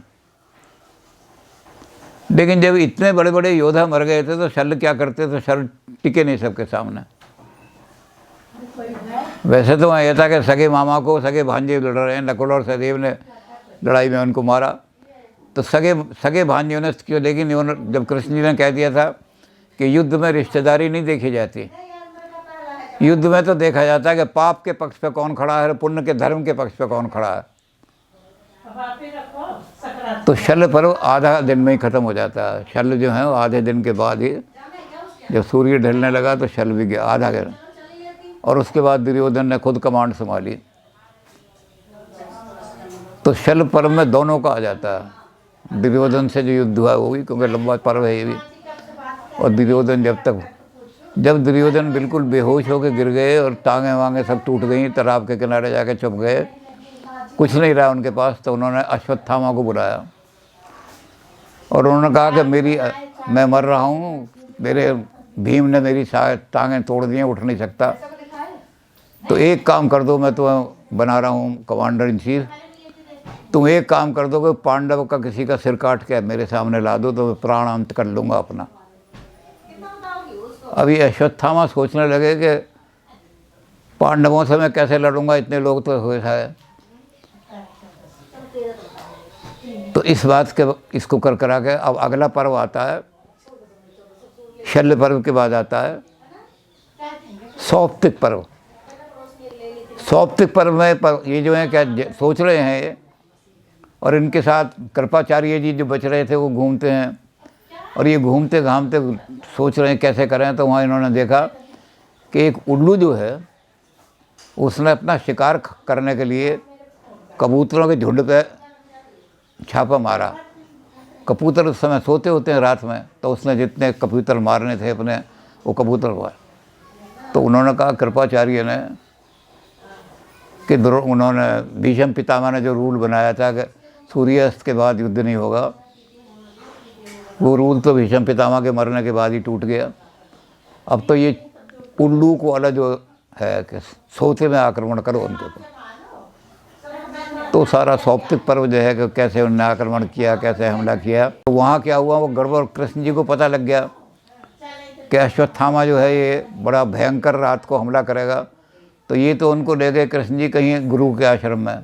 लेकिन जब इतने बड़े बड़े योद्धा मर गए थे तो शल्य क्या करते, तो शल्य टिके नहीं सबके सामने। वैसे तो वहाँ यह था कि सगे मामा को सगे भांजे लड़ रहे हैं, नकुल और सहदेव ने लड़ाई में उनको मारा। तो सगे भांजियों ने क्यों, लेकिन जब कृष्ण जी ने कह दिया था कि युद्ध में रिश्तेदारी नहीं देखी जाती, युद्ध में तो देखा जाता है कि पाप के पक्ष पे कौन खड़ा है, पुण्य के धर्म के पक्ष पे कौन खड़ा है। तो शल्य पर्व आधा दिन में ही ख़त्म हो जाता है। शल्य जो है वो आधे दिन के बाद ही, जब सूर्य ढलने लगा तो शल्य भी गया, आधा गया। और उसके बाद दुर्योधन ने खुद कमांड संभाली। तो शल्य पर्व में दोनों का आ जाता है। दुर्योधन से जो युद्ध हुआ वो भी, क्योंकि लंबा पर्व है ये भी। और दुर्योधन जब दुर्योधन बिल्कुल बेहोश होकर गिर गए और टांगें वांगे सब टूट गई, तालाब के किनारे जाके छुप गए, कुछ नहीं रहा उनके पास, तो उन्होंने अश्वत्थामा को बुलाया और उन्होंने कहा कि मैं मर रहा हूँ, मेरे भीम ने मेरी टांगें तोड़ दी हैं, उठ नहीं सकता। तो एक काम कर दो, मैं तुम्हें बना रहा हूँ कमांडर इन चीफ, तुम एक काम कर दो कि पांडव का किसी का सिर काट के मेरे सामने ला दो तो मैं प्राण अंत कर लूँगा अपना। अभी अश्वत्थामा सोचने लगे कि पांडवों से मैं कैसे लड़ूंगा, इतने लोग तो हुए है। तो इस बात के इसको कर करा के अब अगला पर्व आता है, शल्य पर्व के बाद आता है सौप्तिक पर्व। सौप्तिक पर्व में ये जो है क्या सोच रहे हैं ये, और इनके साथ कृपाचार्य जी जो बच रहे थे वो घूमते हैं, और ये घूमते घामते सोच रहे हैं कैसे करें। तो वहाँ इन्होंने देखा कि एक उल्लू जो है उसने अपना शिकार करने के लिए कबूतरों के झुंड पे छापा मारा। कबूतर उस समय सोते होते हैं रात में, तो उसने जितने कबूतर मारने थे अपने, वो कबूतर मारे। तो उन्होंने कहा कृपाचार्य ने कि उन्होंने भीष्म पितामह ने जो रूल बनाया था कि सूर्यास्त के बाद युद्ध नहीं होगा, वो रूल तो भीष्म पितामह के मरने के बाद ही टूट गया। अब तो ये उल्लू को वाला जो है कि सोते में आक्रमण करो उनके ऊपर। तो सारा सौप्तिक पर्व जो है कि कैसे उन्होंने आक्रमण किया, कैसे हमला किया। तो वहाँ क्या हुआ, वो गड़बड़ कृष्ण जी को पता लग गया कि अश्वत्थामा जो है ये बड़ा भयंकर रात को हमला करेगा। तो ये तो उनको ले गए कृष्ण जी कहीं गुरु के आश्रम में,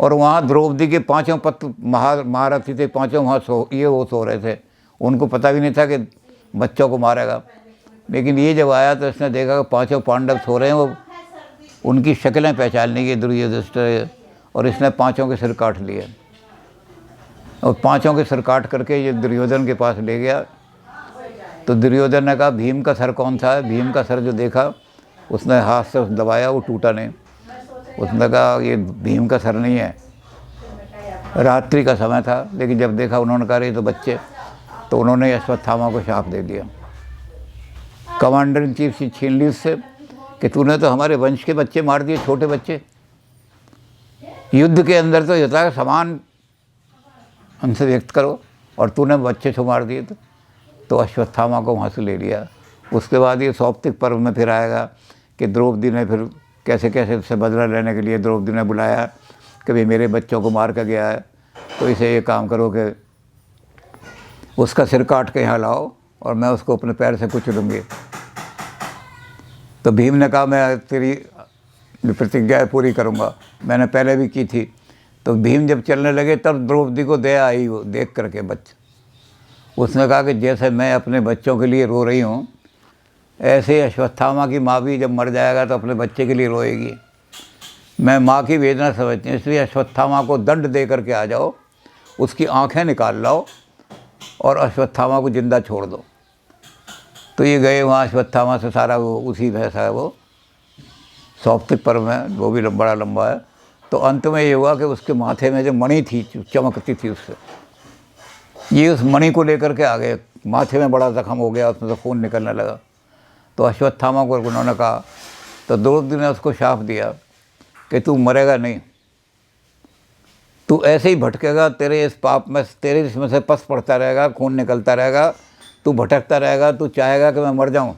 और वहाँ द्रौपदी के 5 पत्र महारथी थे, 5 वहाँ वो सो रहे थे। उनको पता भी नहीं था कि बच्चों को मारेगा। लेकिन ये जब आया तो इसने देखा कि 5 पांडव सो रहे हैं, वो उनकी शक्लें पहचानने की दुर्योधन, और इसने 5 के सिर काट लिए। और 5 के सिर काट करके ये दुर्योधन के पास ले गया। तो दुर्योधन ने कहा भीम का सर कौन सा है। भीम का सर जो देखा उसने हाथ से दबाया, वो टूटा नहीं। उसने कहा ये भीम का सर नहीं है, रात्रि का समय था, लेकिन जब देखा उन्होंने कहा रहे तो बच्चे, तो उन्होंने अश्वत्थामा को शाप दे दिया। कमांडर इन चीफ से छीन ली उससे कि तूने तो हमारे वंश के बच्चे मार दिए, छोटे बच्चे। युद्ध के अंदर तो ये था समान हमसे व्यक्त करो, और तूने बच्चे छो मार दिए। तो अश्वत्थामा को वहाँ से ले लिया। उसके बाद ये सौप्तिक पर्व में फिर आएगा कि द्रौपदी ने फिर कैसे कैसे उससे बदला लेने के लिए द्रौपदी ने बुलाया कि भाई मेरे बच्चों को मार कर गया है, तो इसे ये काम करो कि उसका सिर काट के यहाँ लाओ और मैं उसको अपने पैर से कुचलूँगी। तो भीम ने कहा मैं तेरी जो प्रतिज्ञा है पूरी करूँगा, मैंने पहले भी की थी। तो भीम जब चलने लगे तब द्रौपदी को दया आई, वो देख करके बच्चे। उसने कहा कि जैसे मैं अपने बच्चों के लिए रो रही हूँ, ऐसे अश्वत्थामा की माँ भी जब मर जाएगा तो अपने बच्चे के लिए रोएगी। मैं माँ की वेदना समझती हूँ, इसलिए अश्वत्थामा को दंड दे करके आ जाओ, उसकी आंखें निकाल लाओ और अश्वत्थामा को जिंदा छोड़ दो। तो ये गए वहाँ अश्वत्थामा से, सारा वो उसी भैंसा है वो सौप्तिक पर्व में, वो भी बड़ा लंबा है। तो अंत में ये हुआ कि उसके माथे में जो मणि थी चमकती थी, उससे ये उस मणि को लेकर के आ गए। माथे में बड़ा जख्म हो गया, उसमें से खून निकलने लगा। तो अश्वत्थामा को उन्होंने कहा, तो द्रौपदी ने उसको शाप दिया कि तू मरेगा नहीं, तू ऐसे ही भटकेगा, तेरे इस पाप में, तेरे इसमें से पस पड़ता रहेगा, खून निकलता रहेगा, तू भटकता रहेगा, तू चाहेगा कि मैं मर जाऊं,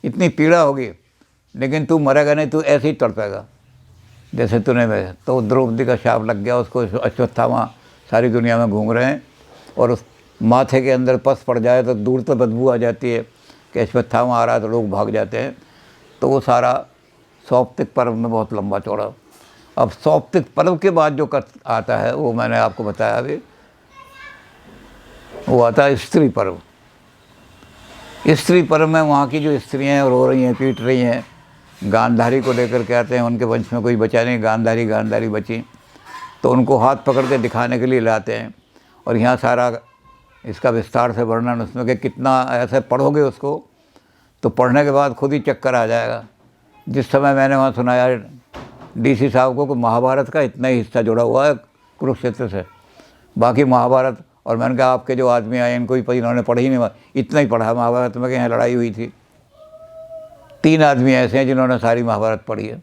इतनी पीड़ा होगी, लेकिन तू मरेगा नहीं, तू ऐसे ही तड़पेगा जैसे तूने मैं। तो द्रौपदी का शाप लग गया उसको। अश्वत्थामा सारी दुनिया में घूम रहे हैं और उस माथे के अंदर पस पड़ जाए तो दूर तो बदबू आ जाती है कि अश्वत्थामा आ रहा है, तो लोग भाग जाते हैं। तो वो सारा सौप्तिक पर्व में बहुत लंबा चौड़ा। अब सौप्तिक पर्व के बाद जो आता है वो मैंने आपको बताया अभी, वो आता है स्त्री पर्व। स्त्री पर्व में वहाँ की जो स्त्रियाँ रो रही हैं, पीट रही हैं, गांधारी को लेकर के आते हैं, उनके वंश में कोई बचा नहीं, गांधारी बची, तो उनको हाथ पकड़ के दिखाने के लिए लाते हैं। और यहाँ सारा इसका विस्तार से वर्णन उसमें कि कितना ऐसे पढ़ोगे उसको तो पढ़ने के बाद खुद ही चक्कर आ जाएगा। जिस समय मैंने वहाँ सुनाया डीसी साहब को कि महाभारत का इतना ही हिस्सा जुड़ा हुआ है कुरुक्षेत्र से, बाकी महाभारत, और मैंने कहा आपके जो आदमी आए इनको ही इन्होंने पढ़ी ही नहीं, इतना ही पढ़ा महाभारत में कि यहाँ लड़ाई हुई थी। 3 आदमी ऐसे हैं जिन्होंने सारी महाभारत पढ़ी है।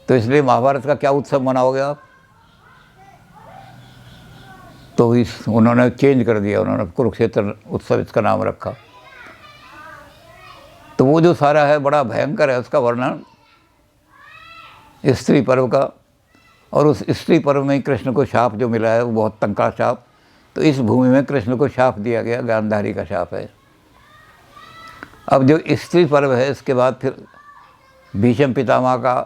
तो इसलिए महाभारत का क्या उत्सव मनाओगे आप? तो उन्होंने चेंज कर दिया, उन्होंने कुरुक्षेत्र उत्सव इसका नाम रखा। तो वो जो सारा है बड़ा भयंकर है उसका वर्णन स्त्री पर्व का। और उस स्त्री पर्व में ही कृष्ण को शाप जो मिला है वो बहुत तंका शाप। तो इस भूमि में कृष्ण को शाप दिया गया, गांधारी का शाप है। अब जो स्त्री पर्व है इसके बाद फिर भीष्म पितामह का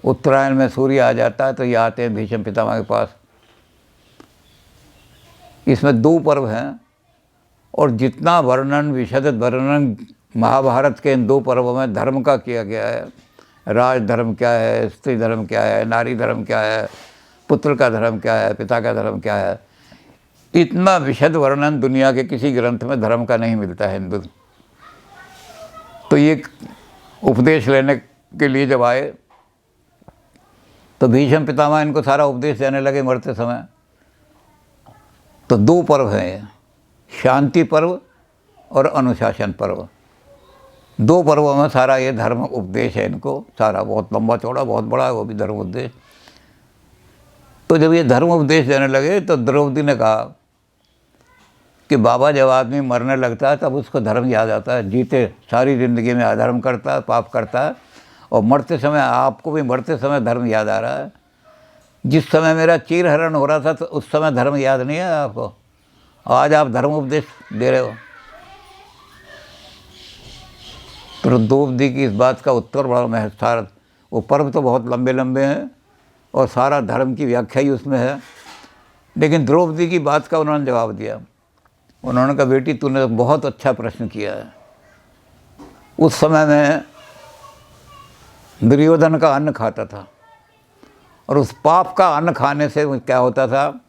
उत्तरायण में सूर्य आ जाता है, तो ये आते हैं भीष्म पितामह के पास। इसमें 2 पर्व हैं और जितना वर्णन, विशद वर्णन महाभारत के इन 2 पर्वों में धर्म का किया गया है, राज धर्म क्या है, स्त्री धर्म क्या है, नारी धर्म क्या है, पुत्र का धर्म क्या है, पिता का धर्म क्या है, इतना विशद वर्णन दुनिया के किसी ग्रंथ में धर्म का नहीं मिलता है हिंदू। तो ये उपदेश लेने के लिए जब आए तो भीष्म पितामह इनको सारा उपदेश देने लगे मरते समय। तो 2 पर्व हैं, शांति पर्व और अनुशासन पर्व। 2 पर्वों में सारा ये धर्म उपदेश है इनको, सारा बहुत लंबा चौड़ा, बहुत बड़ा है वो भी धर्म उपदेश। तो जब ये धर्म उपदेश देने लगे तो द्रौपदी ने कहा कि बाबा जब आदमी मरने लगता है तब उसको धर्म याद आता है, जीते सारी ज़िंदगी में अधर्म करता है, पाप करता है, और मरते समय आपको भी मरते समय धर्म याद आ रहा है। जिस समय मेरा चीरहरण हो रहा था तो उस समय धर्म याद नहीं है आपको, आज आप धर्म उपदेश दे रहे हो। तो द्रौपदी की इस बात का उत्तर बड़ा महत्वपूर्ण। वो पर्व तो बहुत लंबे लंबे हैं और सारा धर्म की व्याख्या ही उसमें है, लेकिन द्रौपदी की बात का उन्होंने जवाब दिया। उन्होंने कहा बेटी तूने बहुत अच्छा प्रश्न किया है। उस समय में दुर्योधन का अन्न खाता था और उस पाप का अन्न खाने से क्या होता था,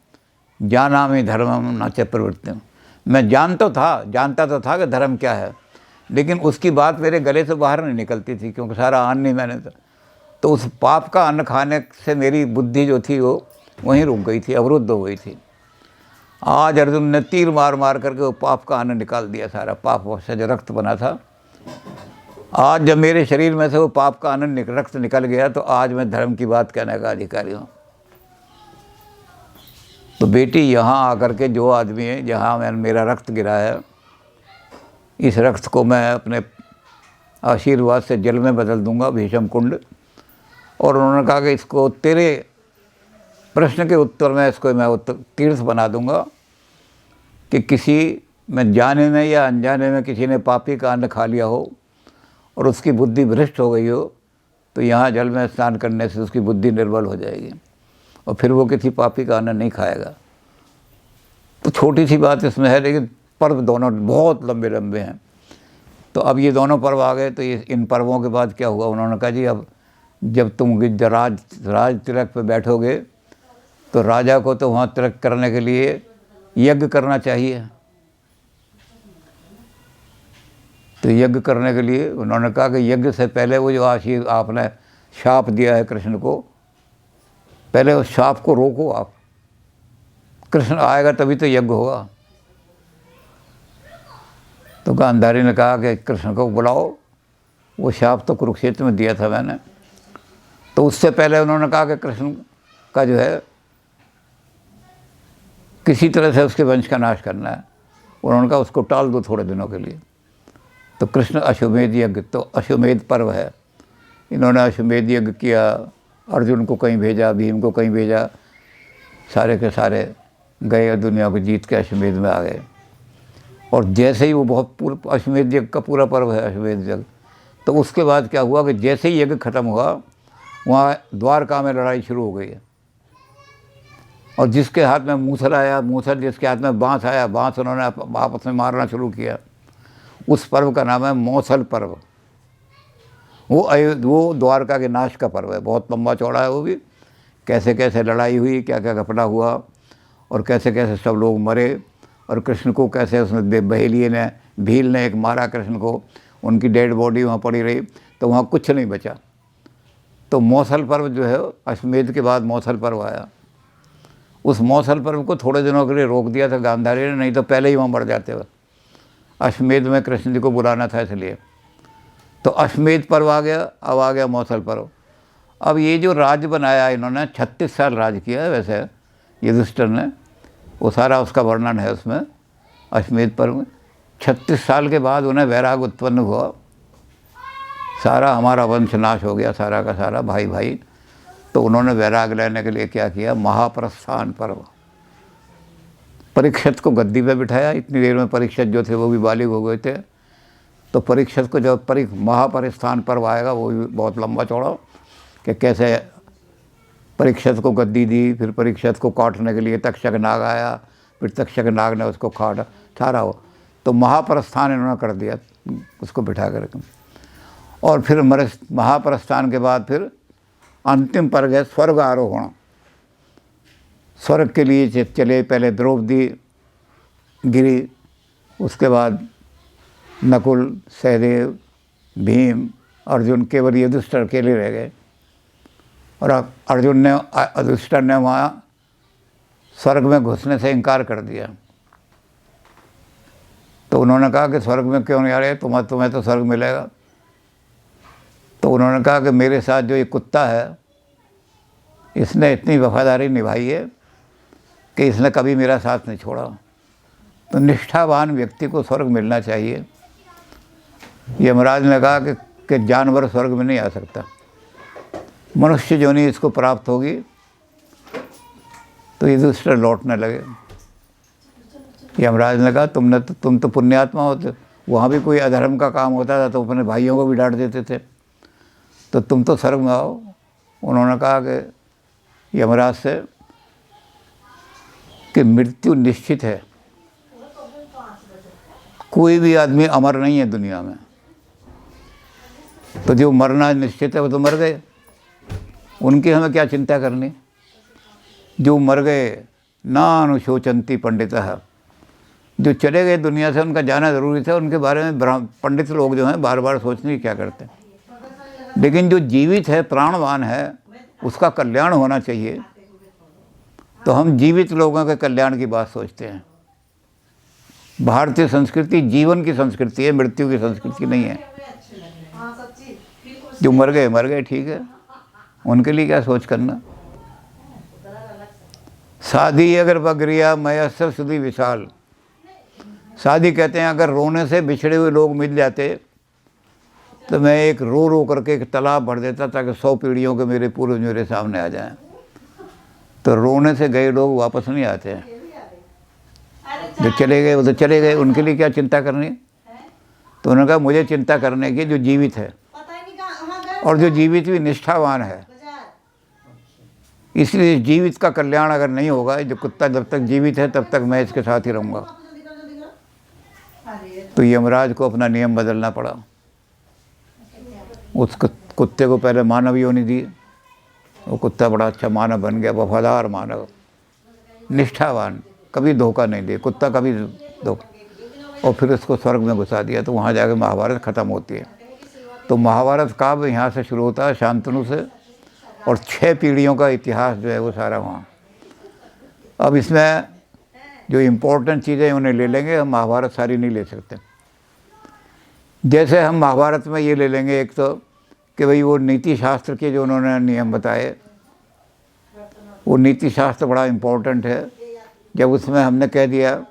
जानामि धर्मम न च प्रवृत्तिम। मैं जानता तो था कि धर्म क्या है, लेकिन उसकी बात मेरे गले से बाहर नहीं निकलती थी क्योंकि सारा अन्न ही मैंने था। तो उस पाप का अन्न खाने से मेरी बुद्धि जो थी वो वहीं रुक गई थी, अवरुद्ध हो गई थी। आज अर्जुन ने तीर मार मार करके वो पाप का आनंद निकाल दिया, सारा पाप से जो रक्त बना था। आज जब मेरे शरीर में से वो पाप का आनंद रक्त निकल गया तो आज मैं धर्म की बात कहने का अधिकारी हूँ। तो बेटी, यहाँ आकर के जो आदमी है, जहाँ मेरा रक्त गिरा है, इस रक्त को मैं अपने आशीर्वाद से जल में बदल दूंगा, भीषम कुंड। और उन्होंने कहा कि इसको तेरे प्रश्न के उत्तर में इसको मैं तीर्थ बना दूंगा कि किसी में जाने में या अनजाने में किसी ने पापी का अन्न खा लिया हो और उसकी बुद्धि भ्रष्ट हो गई हो, तो यहाँ जल में स्नान करने से उसकी बुद्धि निर्बल हो जाएगी और फिर वो किसी पापी का अन्न नहीं खाएगा। तो छोटी सी बात इसमें है, लेकिन पर्व दोनों बहुत लंबे लंबे हैं। तो अब ये दोनों पर्व आ गए, तो ये इन पर्वों के बाद क्या हुआ, उन्होंने कहा जी अब जब तुम राज तिलक पे बैठोगे तो राजा को तो वहाँ तिलक करने के लिए यज्ञ करना चाहिए। तो यज्ञ करने के लिए उन्होंने कहा कि यज्ञ से पहले वो जो आपने शाप दिया है कृष्ण को, पहले उस शाप को रोको आप। कृष्ण आएगा तभी तो यज्ञ होगा। तो गांधारी ने कहा कि कृष्ण को बुलाओ, वो शाप तो कुरुक्षेत्र में दिया था मैंने। तो उससे पहले उन्होंने कहा कि कृष्ण का जो है किसी तरह से उसके वंश का नाश करना है। उन्होंने कहा उसको टाल दो थोड़े दिनों के लिए। तो कृष्ण अश्वमेध यज्ञ, तो अश्वमेध पर्व है, इन्होंने अश्वमेध यज्ञ किया, अर्जुन को कहीं भेजा, भीम को कहीं भेजा, सारे के सारे गए दुनिया को जीत के अश्वमेध में आ गए। और जैसे ही वो बहुत अश्वमेध यज्ञ का पूरा पर्व है अश्वमेध यज्ञ। तो उसके बाद क्या हुआ कि जैसे ही यज्ञ खत्म हुआ, वहाँ द्वारका में लड़ाई शुरू हो गई है। और जिसके हाथ में मूसल आया मूसल, जिसके हाथ में बाँस आया बाँस, उन्होंने आपस में मारना शुरू किया। उस पर्व का नाम है मौसल पर्व। वो द्वारका के नाश का पर्व है, बहुत लंबा चौड़ा है वो भी। कैसे कैसे लड़ाई हुई, क्या क्या घटना हुआ और कैसे कैसे सब लोग मरे, और कृष्ण को कैसे उसने बहेलिए ने, भील ने एक मारा कृष्ण को, उनकी डेड बॉडी वहाँ पड़ी रही, तो वहाँ कुछ नहीं बचा। तो मौसल पर्व जो है, अश्वमेध के बाद मौसल पर्व आया। उस मौसल पर्व को थोड़े दिनों के लिए रोक दिया था गांधारी ने, नहीं तो पहले ही वहाँ मर जाते हुए। अश्वमेध में कृष्ण जी को बुलाना था इसलिए। तो अश्वमेध पर्व आ गया, अब आ गया मौसल पर्व। अब ये जो राज्य बनाया इन्होंने, 36 साल राज किया है वैसे युधिष्ठिर ने, वो सारा उसका वर्णन है उसमें अश्वमेध पर्व में। 36 साल के बाद उन्हें वैराग उत्पन्न हुआ, सारा हमारा वंश नाश हो गया सारा का सारा, भाई भाई। तो उन्होंने वैराग लेने के लिए क्या किया, महाप्रस्थान पर्व। परीक्षित को गद्दी पे बिठाया, इतनी देर में परीक्षित जो थे वो भी बालिग हो गए थे। तो परीक्षित को जब महापरिस्थान पर्व आएगा, वो भी बहुत लंबा चौड़ा, कि कैसे परीक्षित को गद्दी दी, फिर परीक्षित को काटने के लिए तक्षक नाग आया, फिर तक्षक नाग ने उसको काटा, सारा हो। तो महाप्रस्थान इन्होंने कर दिया उसको बिठा करके। और फिर महाप्रस्थान के बाद फिर अंतिम पर्व है स्वर्ग आरोहण। स्वर्ग के लिए चले, पहले द्रौपदी गिरी, उसके बाद नकुल, सहदेव, भीम, अर्जुन, केवल युधिष्ठिर अकेले रह गए। और युधिष्ठिर ने वहाँ स्वर्ग में घुसने से इनकार कर दिया। तो उन्होंने कहा कि स्वर्ग में क्यों नहीं आ रहे, तुम्हें तो स्वर्ग मिलेगा। तो उन्होंने कहा कि मेरे साथ जो ये कुत्ता है, इसने इतनी वफादारी निभाई है कि इसने कभी मेरा साथ नहीं छोड़ा। तो निष्ठावान व्यक्ति को स्वर्ग मिलना चाहिए। यमराज ने कहा कि जानवर स्वर्ग में नहीं आ सकता, मनुष्य योनि इसको प्राप्त होगी। तो युधिष्ठिर लौटने लगे। यमराज ने कहा तुम तो पुण्यात्मा होते, वहाँ भी कोई अधर्म का काम होता था तो अपने भाइयों को भी डांट देते थे, तो तुम तो स्वर्ग में आओ। उन्होंने कहा कि यमराज से कि मृत्यु निश्चित है, कोई भी आदमी अमर नहीं है दुनिया में। तो जो मरना निश्चित है वो तो मर गए, उनकी हमें क्या चिंता करनी। जो मर गए नानुशोचंती पंडितः, जो चले गए दुनिया से उनका जाना ज़रूरी था, उनके बारे में पंडित लोग जो हैं बार बार सोचने की क्या करते हैं। लेकिन जो जीवित है, प्राणवान है, उसका कल्याण होना चाहिए। तो हम जीवित लोगों के कल्याण की बात सोचते हैं। भारतीय संस्कृति जीवन की संस्कृति है, मृत्यु की संस्कृति नहीं है। जो मर गए ठीक है, उनके लिए क्या सोच करना। शादी अगर बगरिया मयसर सुधी विशाल, शादी कहते हैं अगर रोने से बिछड़े हुए लोग मिल जाते तो मैं एक रो करके एक तालाब भर देता ताकि 100 पीढ़ियों के मेरे पूर्वज मेरे सामने आ जाएं। तो रोने से गए लोग वापस नहीं आते हैं, जो चले गए वो तो चले गए, उनके लिए क्या चिंता करनी। तो उन्होंने कहा मुझे चिंता करने की जो जीवित है, और जो जीवित भी निष्ठावान है। इसलिए जीवित का कल्याण अगर नहीं होगा, जो कुत्ता जब तक जीवित है तब तक मैं इसके साथ ही रहूँगा। तो यमराज को अपना नियम बदलना पड़ा। उस कुत्ते को पहले मानव योनि दी, वो कुत्ता बड़ा अच्छा मानव बन गया, वफादार मानव, निष्ठावान, कभी धोखा नहीं दे कुत्ता, कभी धोखा। और फिर उसको स्वर्ग में घुसा दिया। तो वहाँ जाकर महाभारत ख़त्म होती है। तो महाभारत काव्य यहाँ से शुरू होता है शांतनु से, और 6 पीढ़ियों का इतिहास जो है वो सारा वहाँ। अब इसमें जो इम्पोर्टेंट चीज़ें उन्हें ले लेंगे, हम महाभारत सारी नहीं ले सकते। जैसे हम महाभारत में ये ले लेंगे एक तो कि भाई वो नीति शास्त्र के जो उन्होंने नियम बताए, वो नीति शास्त्र बड़ा इम्पोर्टेंट है। जब उसमें हमने कह दिया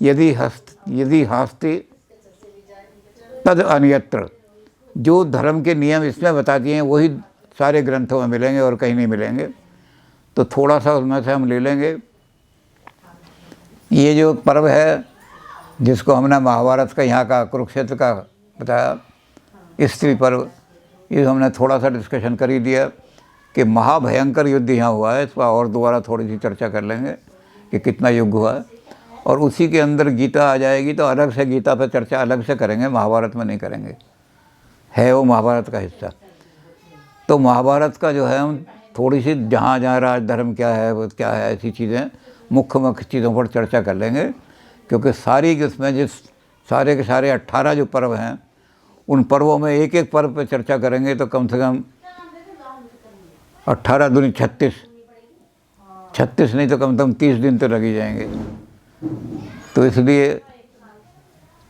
यदि हस्ति तद अन्यत्र, जो धर्म के नियम इसमें बता दिए हैं वही सारे ग्रंथों में मिलेंगे और कहीं नहीं मिलेंगे। तो थोड़ा सा उसमें से हम ले लेंगे। ये जो पर्व है जिसको हमने महाभारत का यहाँ का कुरुक्षेत्र का बताया, स्त्री पर्व, ये हमने थोड़ा सा डिस्कशन कर ही दिया कि महाभयंकर युद्ध यहाँ हुआ है। इस पर और दोबारा थोड़ी सी चर्चा कर लेंगे कि कितना युद्ध हुआ है। और उसी के अंदर गीता आ जाएगी तो अलग से गीता पर चर्चा अलग से करेंगे, महाभारत में नहीं करेंगे, है वो महाभारत का हिस्सा। तो महाभारत का जो है हम थोड़ी सी जहाँ जहाँ राजधर्म क्या है वो क्या है, ऐसी चीज़ें मुख्य चीज़ों पर चर्चा कर लेंगे। क्योंकि सारी उसमें जिस सारे के सारे 18 जो पर्व हैं, उन पर्वों में एक एक पर्व पर चर्चा करेंगे तो कम से कम 18 दूनी 36 नहीं तो कम से कम 30 दिन तो लग ही जाएंगे। तो इसलिए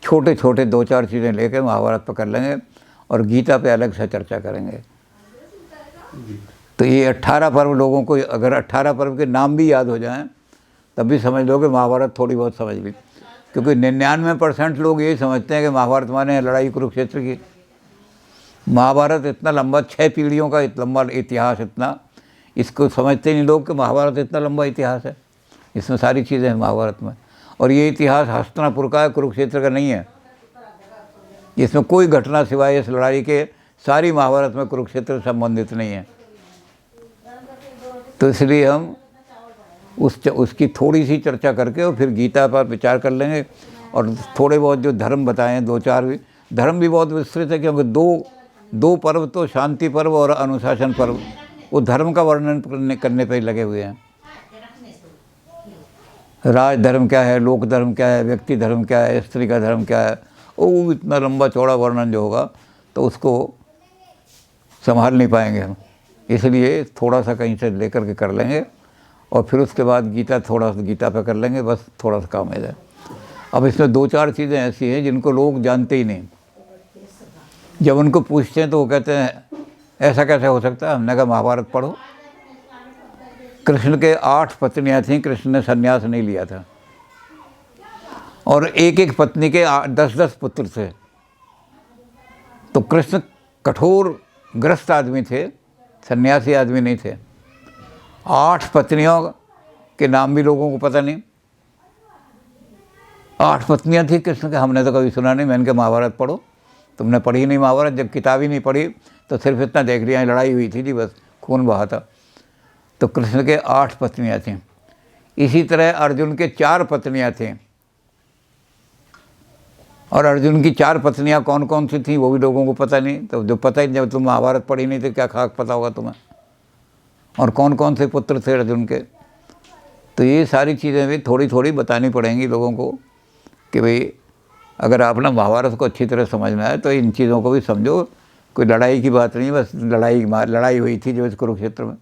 छोटे छोटे 2-4 चीज़ें लेकर महाभारत पर कर लेंगे और गीता पे अलग से चर्चा करेंगे। तो ये 18 पर्व लोगों को, अगर 18 पर्व के नाम भी याद हो जाएं तब भी समझ लो कि महाभारत थोड़ी बहुत समझ ली। क्योंकि 99% लोग ये समझते हैं कि महाभारत माने लड़ाई कुरुक्षेत्र की। महाभारत इतना लंबा, 6 पीढ़ियों का लंबा इतिहास, इतना इसको समझते नहीं लोग कि महाभारत इतना लंबा इतिहास है। इसमें सारी चीज़ें हैं महाभारत में। और ये इतिहास हस्तिनापुर का है, कुरुक्षेत्र का नहीं है। इसमें कोई घटना सिवाय इस लड़ाई के सारी महाभारत में कुरुक्षेत्र से संबंधित नहीं है। तो इसलिए हम उसकी थोड़ी सी चर्चा करके और फिर गीता पर विचार कर लेंगे। और थोड़े बहुत जो धर्म बताए हैं 2-4 भी, धर्म भी बहुत विस्तृत है। क्योंकि दो पर्व तो शांति पर्व और अनुशासन पर्व, वो धर्म का वर्णन करने पर ही लगे हुए हैं। राज धर्म क्या है, लोक धर्म क्या है, व्यक्ति धर्म क्या है, स्त्री का धर्म क्या है, वो इतना लंबा चौड़ा वर्णन जो होगा तो उसको संभाल नहीं पाएंगे हम। इसलिए थोड़ा सा कहीं से लेकर के कर लेंगे और फिर उसके बाद गीता थोड़ा सा गीता पे कर लेंगे, बस थोड़ा सा काम है। अब इसमें 2-4 चीज़ें ऐसी हैं जिनको लोग जानते ही नहीं। जब उनको पूछते हैं तो वो कहते हैं ऐसा कैसे हो सकता है। हमने कहा महाभारत पढ़ो। कृष्ण के 8 पत्नियां थीं, कृष्ण ने संन्यास नहीं लिया था। और एक एक पत्नी के 10-10 पुत्र थे। तो कृष्ण कठोर ग्रस्त आदमी थे, सन्यासी आदमी नहीं थे। 8 पत्नियों के नाम भी लोगों को पता नहीं। 8 पत्नियां थी कृष्ण के, हमने तो कभी सुना नहीं। मैंने कहा महाभारत पढ़ो। तुमने पढ़ी नहीं महाभारत, जब किताब ही नहीं पढ़ी तो सिर्फ इतना देख लिया लड़ाई हुई थी जी, बस खून बहा था। तो कृष्ण के 8 पत्नियां थीं। इसी तरह अर्जुन के 4 पत्नियां थीं। और अर्जुन की 4 पत्नियां कौन कौन सी थीं वो भी लोगों को पता नहीं। तो जो पता ही, जब तुम महाभारत पढ़ी नहीं तो क्या खाक पता होगा तुम्हें। और कौन कौन से पुत्र थे अर्जुन के। तो ये सारी चीज़ें भी थोड़ी थोड़ी बतानी पड़ेंगी लोगों को कि भाई अगर आपने महाभारत को अच्छी तरह समझना है तो इन चीज़ों को भी समझो। कोई लड़ाई की बात नहीं, बस लड़ाई हुई थी जो इस कुरुक्षेत्र में।